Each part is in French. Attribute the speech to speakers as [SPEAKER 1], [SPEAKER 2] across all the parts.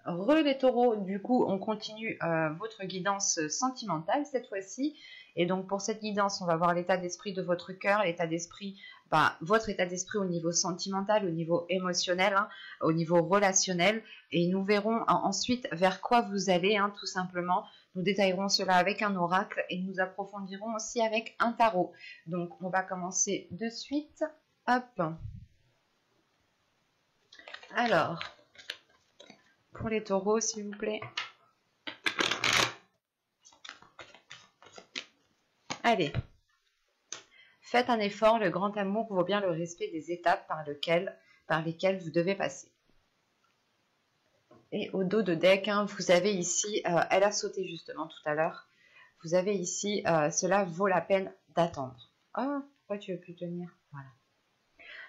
[SPEAKER 1] Les taureaux, du coup, on continue votre guidance sentimentale cette fois-ci. Et donc, pour cette guidance, on va voir l'état d'esprit de votre cœur, l'état d'esprit, votre état d'esprit au niveau sentimental, au niveau émotionnel, hein, au niveau relationnel. Et nous verrons ensuite vers quoi vous allez, hein, tout simplement. Nous détaillerons cela avec un oracle et nous approfondirons aussi avec un tarot. Donc, on va commencer de suite. Hop. Alors, pour les taureaux, s'il vous plaît. Allez. Faites un effort, le grand amour vaut bien le respect des étapes par lesquelles vous devez passer. Et au dos de deck, hein, vous avez ici, elle a sauté justement tout à l'heure, vous avez ici, cela vaut la peine d'attendre. Oh, pourquoi tu veux plus tenir? Voilà.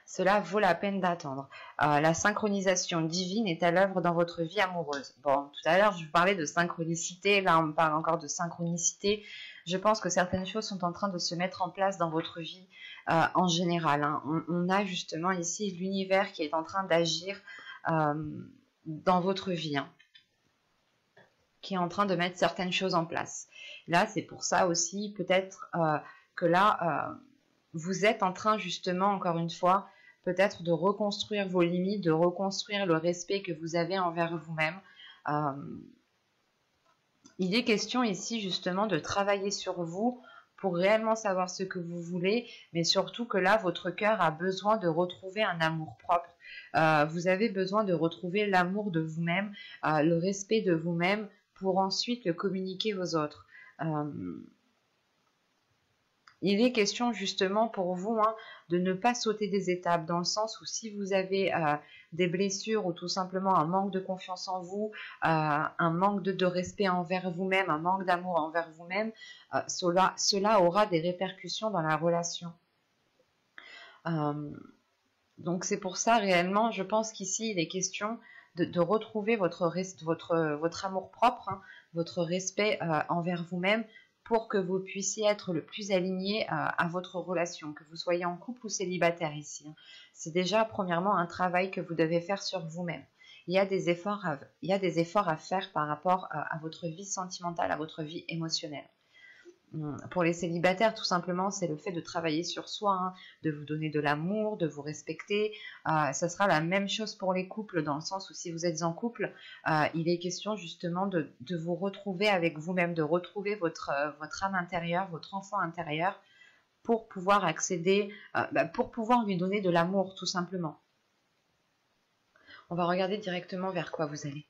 [SPEAKER 1] Cela vaut la peine d'attendre. La synchronisation divine est à l'œuvre dans votre vie amoureuse. Bon, tout à l'heure, je vous parlais de synchronicité. Là, on me parle encore de synchronicité. Je pense que certaines choses sont en train de se mettre en place dans votre vie en général. Hein. On a justement ici l'univers qui est en train d'agir dans votre vie. Hein, qui est en train de mettre certaines choses en place. Là, c'est pour ça aussi, peut-être que là... vous êtes en train justement, encore une fois, peut-être de reconstruire vos limites, de reconstruire le respect que vous avez envers vous-même. Il est question ici justement de travailler sur vous pour réellement savoir ce que vous voulez, mais surtout que là, votre cœur a besoin de retrouver un amour propre. Vous avez besoin de retrouver l'amour de vous-même, le respect de vous-même pour ensuite le communiquer aux autres. Il est question justement pour vous hein, de ne pas sauter des étapes dans le sens où si vous avez des blessures ou tout simplement un manque de confiance en vous, un manque de respect envers vous-même, un manque d'amour envers vous-même, cela aura des répercussions dans la relation. Donc c'est pour ça réellement, je pense qu'ici il est question de retrouver votre amour propre, hein, votre respect envers vous-même, pour que vous puissiez être le plus aligné à votre relation, que vous soyez en couple ou célibataire ici. C'est déjà premièrement un travail que vous devez faire sur vous-même. Il y a des efforts à faire par rapport à votre vie sentimentale, à votre vie émotionnelle. Pour les célibataires, tout simplement, c'est le fait de travailler sur soi, hein, de vous donner de l'amour, de vous respecter. Ça sera la même chose pour les couples, dans le sens où si vous êtes en couple, il est question justement de vous retrouver avec vous-même, de retrouver votre âme intérieure, votre enfant intérieur, pour pouvoir accéder, pour pouvoir lui donner de l'amour, tout simplement. On va regarder directement vers quoi vous allez.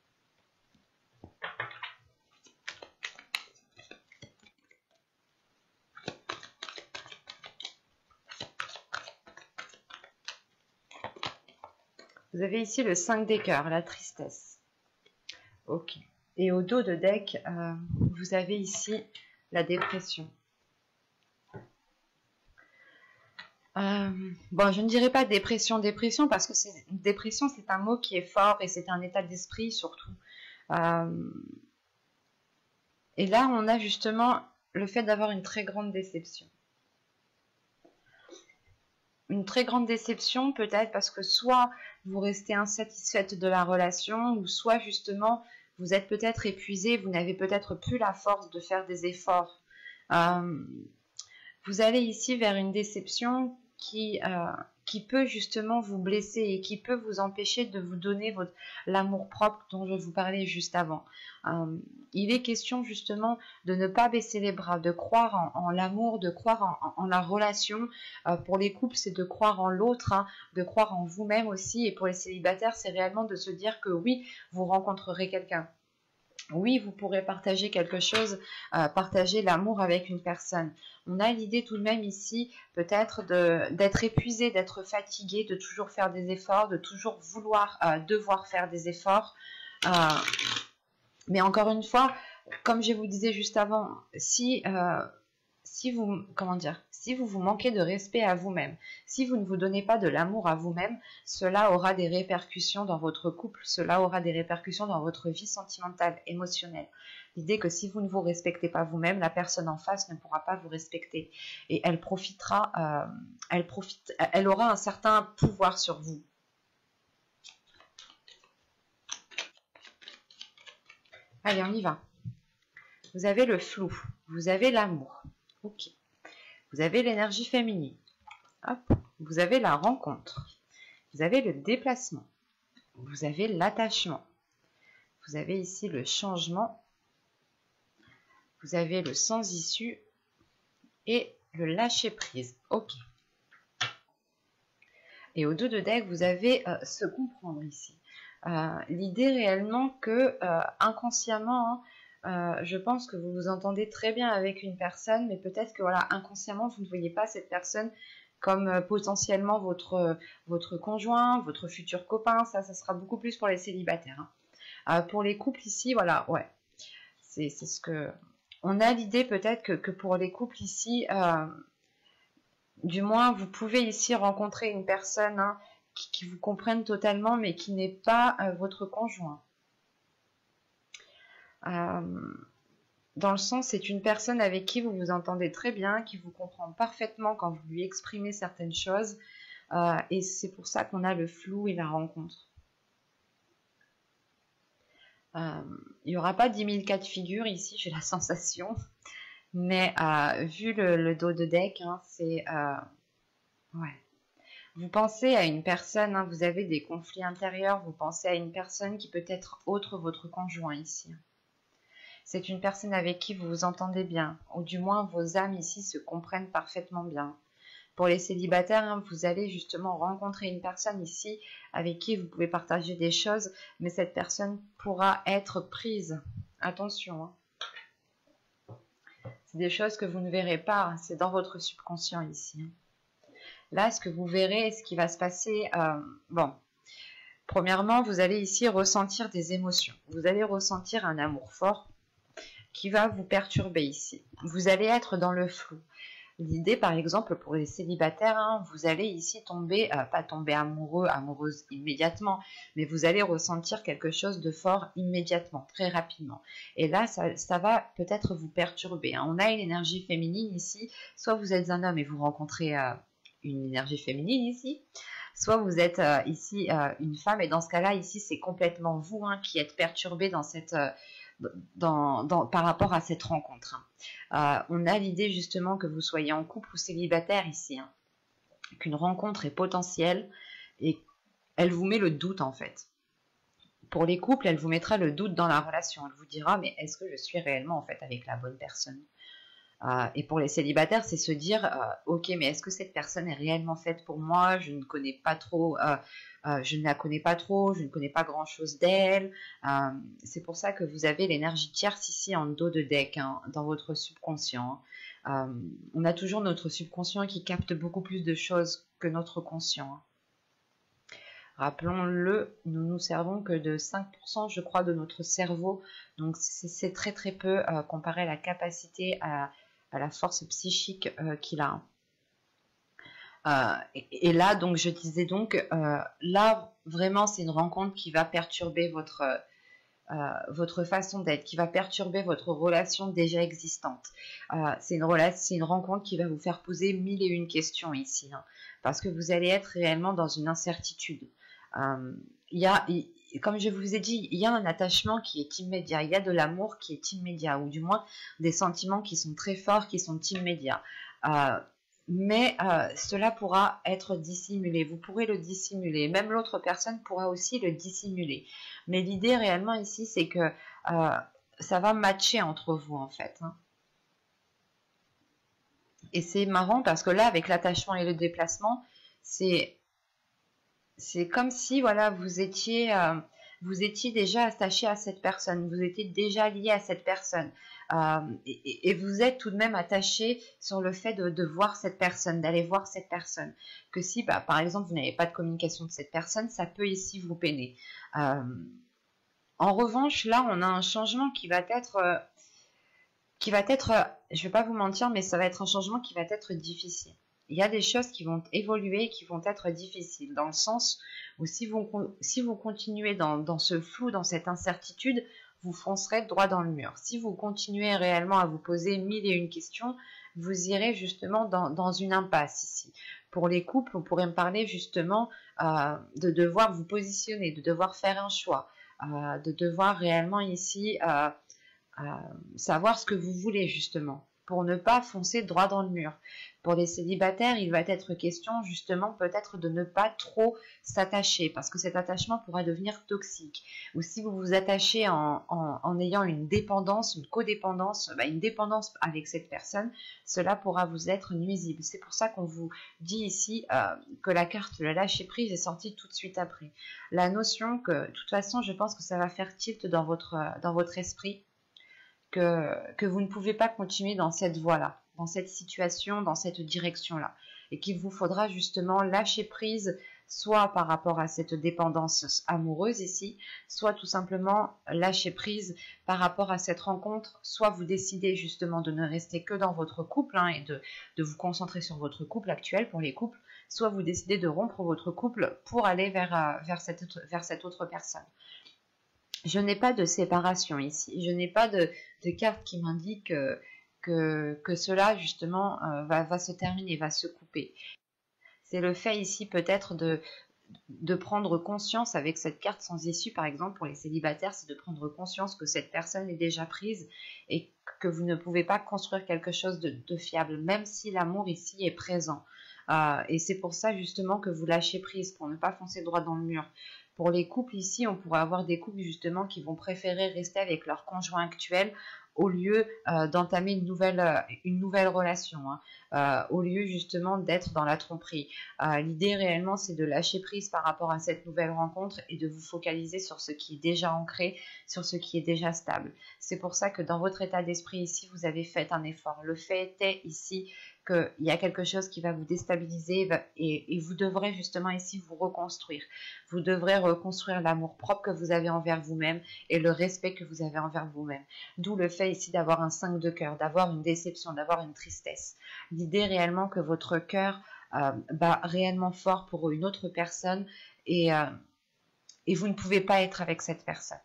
[SPEAKER 1] Vous avez ici le 5 des cœurs, la tristesse. Ok. Et au dos de deck, vous avez ici la dépression. Bon, je ne dirais pas dépression parce que dépression, c'est un mot qui est fort et c'est un état d'esprit surtout. Et là, on a justement le fait d'avoir une très grande déception. Une très grande déception peut-être parce que soit vous restez insatisfaite de la relation ou soit justement vous êtes peut-être épuisé, vous n'avez peut-être plus la force de faire des efforts. Vous allez ici vers une déception qui peut justement vous blesser et qui peut vous empêcher de vous donner l'amour propre dont je vous parlais juste avant. Il est question justement de ne pas baisser les bras, de croire en l'amour, de croire en la relation. Pour les couples, c'est de croire en l'autre, hein, de croire en vous-même aussi. Et pour les célibataires, c'est réellement de se dire que oui, vous rencontrerez quelqu'un. Oui, vous pourrez partager quelque chose, partager l'amour avec une personne. On a l'idée tout de même ici, peut-être d'être épuisé, d'être fatigué, de toujours faire des efforts, de toujours devoir faire des efforts. Mais encore une fois, comme je vous disais juste avant, si vous vous manquez de respect à vous-même, si vous ne vous donnez pas de l'amour à vous-même, cela aura des répercussions dans votre couple, cela aura des répercussions dans votre vie sentimentale, émotionnelle. L'idée que si vous ne vous respectez pas vous-même, la personne en face ne pourra pas vous respecter et elle aura un certain pouvoir sur vous. Allez, on y va. Vous avez le flou, vous avez l'amour. Ok. Vous avez l'énergie féminine. Hop. Vous avez la rencontre. Vous avez le déplacement. Vous avez l'attachement. Vous avez ici le changement. Vous avez le sans issue et le lâcher prise. Ok. Et au dos de deck, vous avez se comprendre ici. L'idée réellement que inconsciemment, je pense que vous vous entendez très bien avec une personne, mais peut-être que voilà, inconsciemment, vous ne voyez pas cette personne comme potentiellement votre conjoint, votre futur copain. Ça sera beaucoup plus pour les célibataires. Pour les couples ici, voilà, ouais. C'est ce que... On a l'idée peut-être que pour les couples ici... du moins, vous pouvez ici rencontrer une personne qui vous comprenne totalement, mais qui n'est pas votre conjoint. Dans le sens, c'est une personne avec qui vous vous entendez très bien, qui vous comprend parfaitement quand vous lui exprimez certaines choses. Et c'est pour ça qu'on a le flou et la rencontre. Il n'y aura pas 10 000 cas de figure ici, j'ai la sensation. Mais vu le dos de deck, c'est... ouais. Vous pensez à une personne, vous avez des conflits intérieurs, vous pensez à une personne qui peut être autre votre conjoint ici. C'est une personne avec qui vous vous entendez bien, ou du moins vos âmes ici se comprennent parfaitement bien. Pour les célibataires, vous allez justement rencontrer une personne ici avec qui vous pouvez partager des choses, mais cette personne pourra être prise. Attention, c'est des choses que vous ne verrez pas, c'est dans votre subconscient ici. Là, ce que vous verrez, ce qui va se passer, bon, premièrement, vous allez ici ressentir des émotions. Vous allez ressentir un amour fort qui va vous perturber ici. Vous allez être dans le flou. L'idée, par exemple, pour les célibataires, vous allez ici tomber, pas tomber amoureux, amoureuse immédiatement, mais vous allez ressentir quelque chose de fort immédiatement, très rapidement. Et là, ça va peut-être vous perturber. On a une énergie féminine ici. Soit vous êtes un homme et vous rencontrez une énergie féminine ici, soit vous êtes ici une femme, et dans ce cas-là, ici, c'est complètement vous qui êtes perturbé dans cette... par rapport à cette rencontre. On a l'idée justement que vous soyez en couple ou célibataire ici, qu'une rencontre est potentielle et elle vous met le doute en fait. Pour les couples, elle vous mettra le doute dans la relation. Elle vous dira, mais est-ce que je suis réellement en fait avec la bonne personne ? Et pour les célibataires, c'est se dire, ok, mais est-ce que cette personne est réellement faite pour moi ? Je ne connais pas trop, je ne la connais pas trop, je ne connais pas grand-chose d'elle. C'est pour ça que vous avez l'énergie tierce ici en dos de deck, dans votre subconscient. On a toujours notre subconscient qui capte beaucoup plus de choses que notre conscient. Rappelons-le, nous nous servons que de 5%, je crois, de notre cerveau. Donc c'est très très peu comparé à la capacité à la force psychique qu'il a. Et là, donc, je disais donc, là, vraiment, c'est une rencontre qui va perturber votre façon d'être, qui va perturber votre relation déjà existante. C'est une rencontre qui va vous faire poser 1001 questions ici, parce que vous allez être réellement dans une incertitude. Comme je vous ai dit, il y a un attachement qui est immédiat, il y a de l'amour qui est immédiat, ou du moins des sentiments qui sont très forts, qui sont immédiats. Mais cela pourra être dissimulé, vous pourrez le dissimuler, même l'autre personne pourra aussi le dissimuler. Mais l'idée réellement ici, c'est que ça va matcher entre vous en fait. Et c'est marrant parce que là, avec l'attachement et le déplacement, c'est comme si voilà, vous étiez déjà attaché à cette personne, vous étiez déjà lié à cette personne. Et vous êtes tout de même attaché sur le fait de voir cette personne, d'aller voir cette personne. Que si, par exemple, vous n'avez pas de communication de cette personne, ça peut ici vous peiner. En revanche, là, on a un changement qui va être, je ne vais pas vous mentir, mais ça va être un changement qui va être difficile. Il y a des choses qui vont évoluer, qui vont être difficiles, dans le sens où si vous continuez dans ce flou, dans cette incertitude, vous foncerez droit dans le mur. Si vous continuez réellement à vous poser 1001 questions, vous irez justement dans une impasse ici. Pour les couples, on pourrait me parler justement de devoir vous positionner, de devoir faire un choix. de devoir réellement ici savoir ce que vous voulez justement, pour ne pas foncer droit dans le mur. Pour les célibataires, il va être question justement peut-être de ne pas trop s'attacher, parce que cet attachement pourra devenir toxique. Ou si vous vous attachez en ayant une dépendance, une codépendance, une dépendance avec cette personne, cela pourra vous être nuisible. C'est pour ça qu'on vous dit ici que la carte de la lâcher prise est sortie tout de suite après. La notion que, de toute façon, je pense que ça va faire tilt dans votre esprit, que vous ne pouvez pas continuer dans cette voie-là, dans cette situation, dans cette direction-là, et qu'il vous faudra justement lâcher prise, soit par rapport à cette dépendance amoureuse ici, soit tout simplement lâcher prise par rapport à cette rencontre, soit vous décidez justement de ne rester que dans votre couple et de vous concentrer sur votre couple actuel pour les couples, soit vous décidez de rompre votre couple pour aller vers cette autre personne. Je n'ai pas de séparation ici, je n'ai pas de carte qui m'indique que cela justement va se terminer, va se couper. C'est le fait ici peut-être de prendre conscience avec cette carte sans issue, par exemple pour les célibataires, c'est de prendre conscience que cette personne est déjà prise et que vous ne pouvez pas construire quelque chose de fiable, même si l'amour ici est présent. Et c'est pour ça justement que vous lâchez prise, pour ne pas foncer droit dans le mur. Pour les couples ici, on pourrait avoir des couples justement qui vont préférer rester avec leur conjoint actuel au lieu d'entamer une nouvelle relation, au lieu justement d'être dans la tromperie. L'idée réellement, c'est de lâcher prise par rapport à cette nouvelle rencontre et de vous focaliser sur ce qui est déjà ancré, sur ce qui est déjà stable. C'est pour ça que dans votre état d'esprit ici, vous avez fait un effort. Le fait est ici qu'il y a quelque chose qui va vous déstabiliser et vous devrez justement ici vous reconstruire. Vous devrez reconstruire l'amour propre que vous avez envers vous-même et le respect que vous avez envers vous-même. D'où le fait ici d'avoir un 5 de cœur, d'avoir une déception, d'avoir une tristesse. L'idée réellement que votre cœur bat réellement fort pour une autre personne et vous ne pouvez pas être avec cette personne.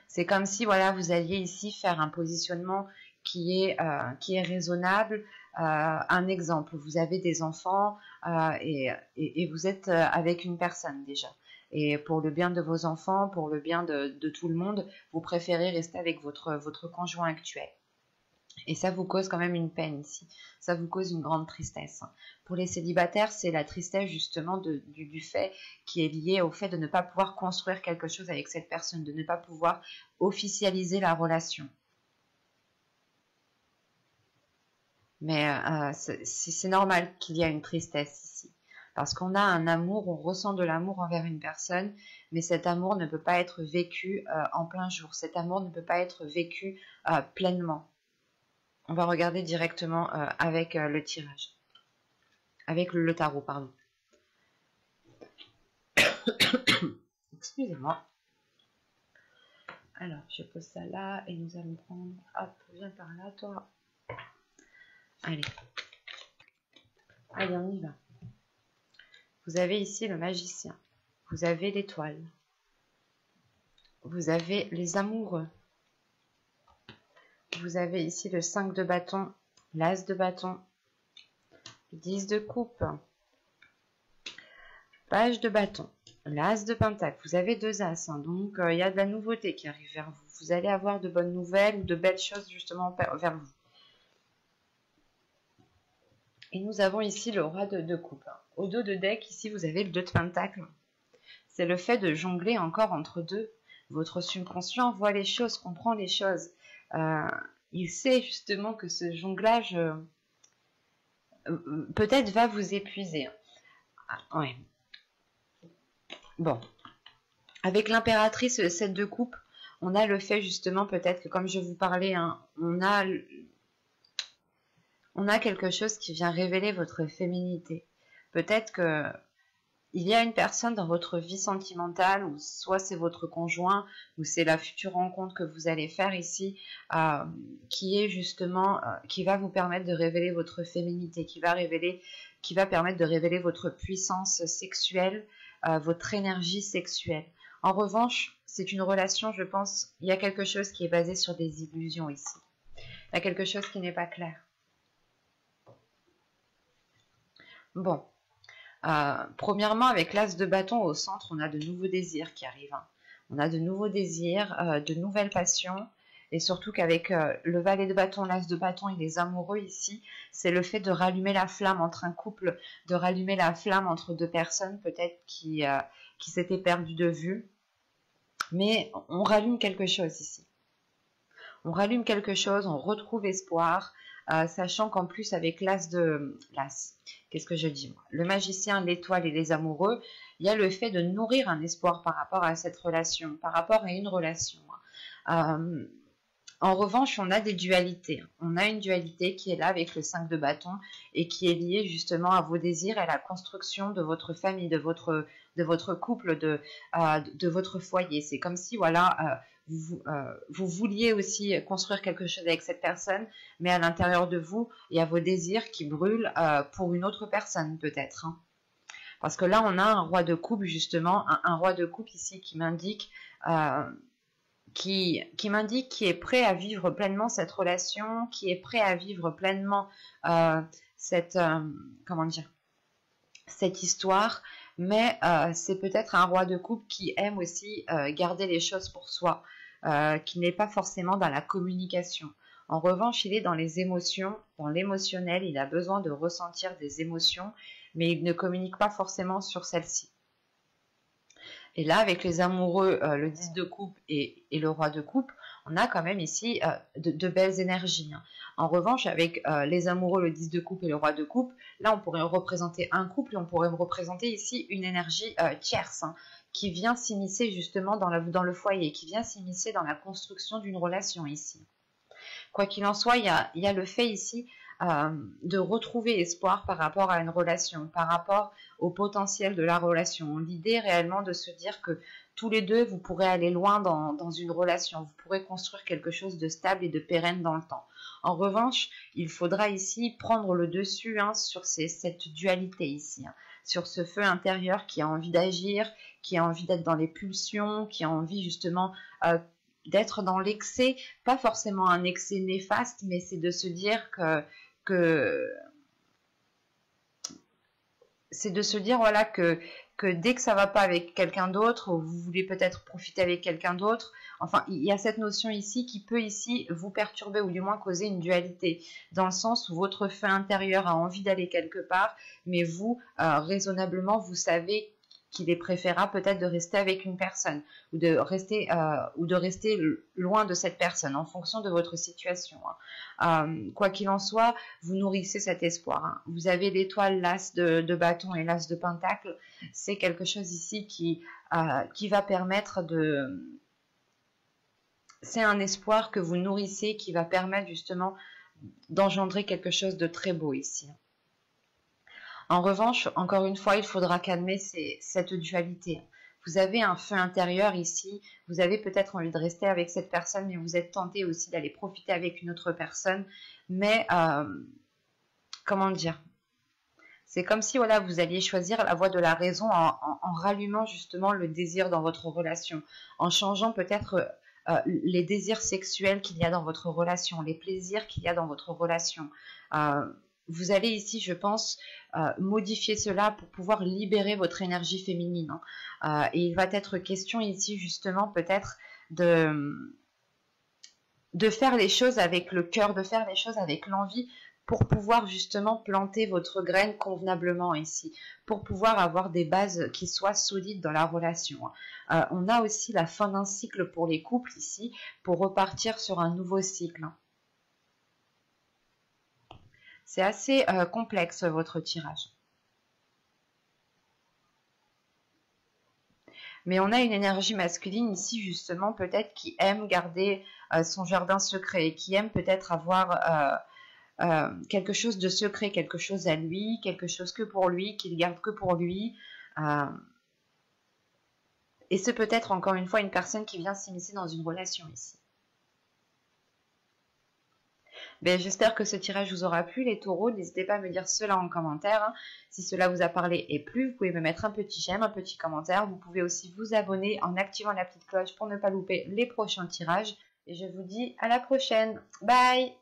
[SPEAKER 1] C'est comme si voilà, vous alliez ici faire un positionnement qui est raisonnable. Un exemple, vous avez des enfants et vous êtes avec une personne déjà. Et pour le bien de vos enfants, pour le bien de tout le monde, vous préférez rester avec votre conjoint actuel. Et ça vous cause quand même une peine ici. Ça vous cause une grande tristesse. Pour les célibataires, c'est la tristesse justement du fait qui est lié au fait de ne pas pouvoir construire quelque chose avec cette personne, de ne pas pouvoir officialiser la relation. Mais c'est normal qu'il y ait une tristesse ici. Parce qu'on a un amour, on ressent de l'amour envers une personne, mais cet amour ne peut pas être vécu en plein jour. Cet amour ne peut pas être vécu pleinement. On va regarder directement avec le tirage. Avec le tarot, pardon. Excusez-moi. Alors, je pose ça là et nous allons prendre... Hop, viens par là, toi. Allez. Allez, on y va. Vous avez ici le magicien. Vous avez l'étoile. Vous avez les amoureux. Vous avez ici le 5 de bâton, l'as de bâton, le 10 de coupe, page de bâton, l'as de pentacle. Vous avez 2 as, donc il y a de la nouveauté qui arrive vers vous. Vous allez avoir de bonnes nouvelles ou de belles choses justement vers vous. Et nous avons ici le roi de coupe. Au dos de deck, ici, vous avez le 2 de pentacle. C'est le fait de jongler encore entre deux. Votre subconscient voit les choses, comprend les choses. Il sait justement que ce jonglage peut-être va vous épuiser. Ouais. Bon. Avec l'impératrice, le 7 de coupe, on a le fait justement peut-être que comme je vous parlais, on a quelque chose qui vient révéler votre féminité. Peut-être que il y a une personne dans votre vie sentimentale, ou soit c'est votre conjoint, ou c'est la future rencontre que vous allez faire ici, qui est justement, qui va vous permettre de révéler votre féminité, qui va permettre de révéler votre puissance sexuelle, votre énergie sexuelle. En revanche, c'est une relation, je pense, il y a quelque chose qui est basé sur des illusions ici. Il y a quelque chose qui n'est pas clair. Bon. Premièrement, avec l'as de bâton au centre, on a de nouveaux désirs qui arrivent. On a de nouveaux désirs, de nouvelles passions. Et surtout qu'avec le valet de bâton, l'as de bâton et les amoureux ici, c'est le fait de rallumer la flamme entre un couple, de rallumer la flamme entre deux personnes peut-être qui s'étaient perdues de vue. Mais on rallume quelque chose ici. On rallume quelque chose, on retrouve espoir, sachant qu'en plus avec qu'est-ce que je dis moi, le magicien, l'étoile et les amoureux, il y a le fait de nourrir un espoir par rapport à cette relation, par rapport à une relation. En revanche, on a des dualités. On a une dualité qui est là avec le 5 de bâton et qui est liée justement à vos désirs et à la construction de votre famille, de votre couple, de votre foyer. C'est comme si, voilà, vous vouliez aussi construire quelque chose avec cette personne, mais à l'intérieur de vous, il y a vos désirs qui brûlent pour une autre personne peut-être. Hein. Parce que là, on a un roi de coupe, justement, un roi de coupe ici qui m'indique... qui m'indique qui est prêt à vivre pleinement cette relation, qui est prêt à vivre pleinement comment dire, cette histoire, mais c'est peut-être un roi de coupe qui aime aussi garder les choses pour soi, qui n'est pas forcément dans la communication. En revanche, il est dans les émotions, dans l'émotionnel, il a besoin de ressentir des émotions, mais il ne communique pas forcément sur celles-ci. Et là, avec les amoureux, le 10 de coupe et le roi de coupe, on a quand même ici de belles énergies. Hein. En revanche, avec les amoureux, le 10 de coupe et le roi de coupe, là, on pourrait représenter un couple et on pourrait représenter ici une énergie tierce hein, qui vient s'immiscer justement dans le foyer, qui vient s'immiscer dans la construction d'une relation ici. Quoi qu'il en soit, il y a le fait ici de retrouver espoir par rapport à une relation, par rapport au potentiel de la relation. L'idée réellement de se dire que tous les deux, vous pourrez aller loin dans une relation, vous pourrez construire quelque chose de stable et de pérenne dans le temps. En revanche, il faudra ici prendre le dessus hein, sur cette dualité ici, hein, sur ce feu intérieur qui a envie d'agir, qui a envie d'être dans les pulsions, qui a envie justement d'être dans l'excès, pas forcément un excès néfaste, mais c'est de se dire c'est de se dire voilà que dès que ça va pas avec quelqu'un d'autre, ou vous voulez peut-être profiter avec quelqu'un d'autre, enfin il y a cette notion ici qui peut ici vous perturber ou du moins causer une dualité, dans le sens où votre feu intérieur a envie d'aller quelque part, mais vous, raisonnablement, vous savez qu'il est préférable peut-être de rester avec une personne ou de rester loin de cette personne en fonction de votre situation. Hein. Quoi qu'il en soit, vous nourrissez cet espoir. Hein. Vous avez l'étoile, l'as de bâton et l'as de pentacle. C'est quelque chose ici qui va permettre de... C'est un espoir que vous nourrissez qui va permettre justement d'engendrer quelque chose de très beau ici. En revanche, encore une fois, il faudra calmer cette dualité. Vous avez un feu intérieur ici, vous avez peut-être envie de rester avec cette personne, mais vous êtes tenté aussi d'aller profiter avec une autre personne. Mais, comment dire, c'est comme si voilà, vous alliez choisir la voie de la raison en rallumant justement le désir dans votre relation, en changeant peut-être les désirs sexuels qu'il y a dans votre relation, les plaisirs qu'il y a dans votre relation. Vous allez ici, je pense, modifier cela pour pouvoir libérer votre énergie féminine. Hein. Et il va être question ici, justement, peut-être de faire les choses avec le cœur, de faire les choses avec l'envie pour pouvoir justement planter votre graine convenablement ici, pour pouvoir avoir des bases qui soient solides dans la relation. On a aussi la fin d'un cycle pour les couples ici, pour repartir sur un nouveau cycle. C'est assez complexe votre tirage. Mais on a une énergie masculine ici justement peut-être qui aime garder son jardin secret, qui aime peut-être avoir quelque chose de secret, quelque chose à lui, quelque chose que pour lui, qu'il garde que pour lui. Et c'est peut-être encore une fois une personne qui vient s'immiscer dans une relation ici. Ben, j'espère que ce tirage vous aura plu les taureaux, n'hésitez pas à me dire cela en commentaire, hein. Si cela vous a parlé et plu, vous pouvez me mettre un petit j'aime, un petit commentaire, vous pouvez aussi vous abonner en activant la petite cloche pour ne pas louper les prochains tirages, et je vous dis à la prochaine, bye.